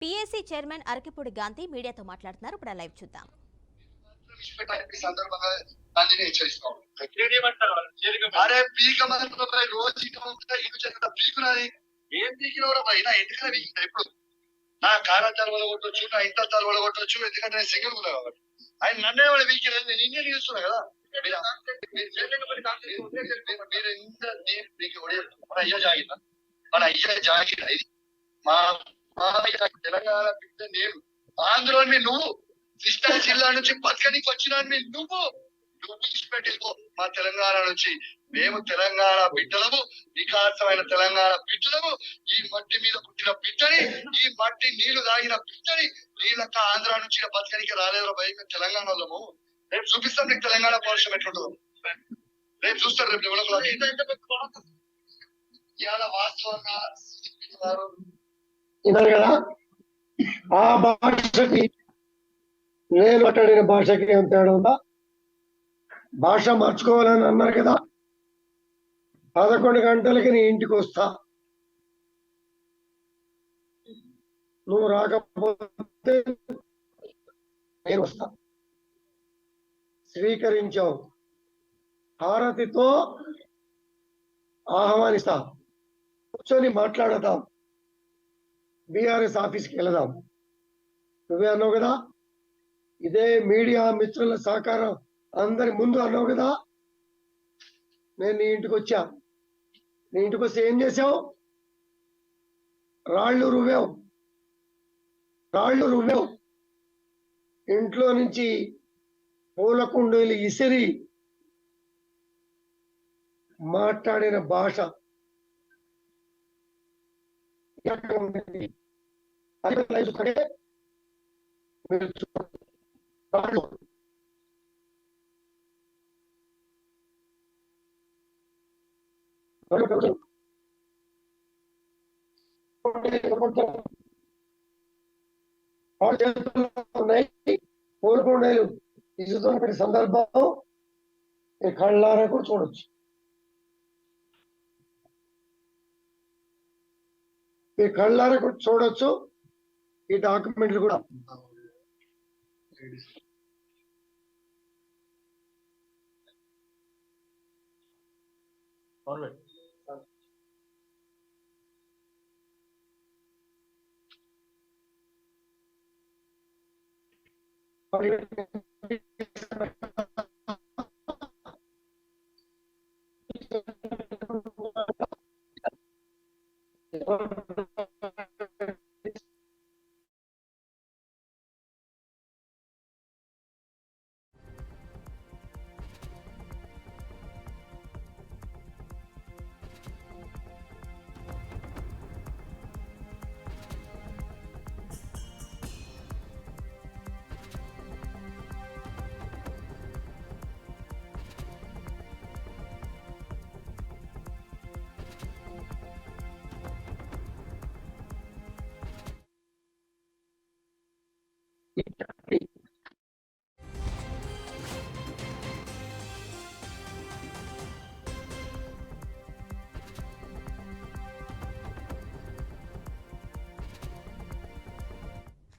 PAC chairman Arekapudi Gandhi మీడియాతో మాట్లాడుతున్నారు. ఇప్పుడు లైవ్ చూద్దాం. ఏం పీకినవరా పైన ఎందుకని ఇప్పుడు నా కారాచాలు వలగొట్టొచ్చు, నా ఇంటాలు వలగొట్టొచ్చు, ఎందుకంటే నేను సింగిల్ ఉన్నా కాబట్టి. ఆయన నన్నే వాళ్ళు వీకిలేదు, నేను ఇండియన్ చూస్తున్నా కదా. మన అయ్య జాగిన మన అయ్య జాగిన ఇది మా తెలంగాణ బిడ్డ నేను, ఆంధ్రోని నువ్వు, కృష్ణా జిల్లా నుంచి పక్కనికి వచ్చినాన్ని నువ్వు ఇచ్చిపెట్టిపో. మా తెలంగాణ నుంచి మేము తెలంగాణ బిడ్డలము, వికాసమైన తెలంగాణ బిడ్డలము, ఈ మట్టి మీద పుట్టిన బిడ్డని, ఈ మట్టి నీళ్లు తాగిన బిడ్డని. నీళ్ళక్క ఆంధ్ర నుంచి బతకనికి రాలేదు భయ తెలంగాణ వాళ్ళము. రేపు చూపిస్తాం నీకు తెలంగాణ పౌరుషం ఎట్లుంటుందో, రేపు చూస్తారు. రేపు ఇవాళ వాస్తవంగా కదా ఆ భాషకి నేను మాట్లాడిన భాషకి ఏం తేడా ఉందా? భాష మార్చుకోవాలని అన్నారు కదా. 11 గంటలకి నీ ఇంటికి వస్తా, నువ్వు రాకపోతే నేను వస్తా. స్వీకరించావు, హారతితో ఆహ్వానిస్తా, కూర్చొని మాట్లాడదాం, బీఆర్ఎస్ ఆఫీస్కి వెళదాం. నువ్వే అన్నావు కదా, ఇదే మీడియా మిత్రుల సహకారం అందరి ముందు అన్నావు కదా. నేను నీ ఇంటికి వచ్చా, నీ ఇంటికి వస్తే ఏం చేసావు? రాళ్ళు రువ్వావు. ఇంట్లో నుంచి పూల కుండీలు ఇసిరి మాట్లాడిన భాష కోరుకోండేలు ఇస్తున్నటువంటి సందర్భం ఈ కళ్ళారా కూడా చూడొచ్చు. ఈ కళ్ళారా కూడా చూడొచ్చు, ఈ డాక్యుమెంట్లు కూడా.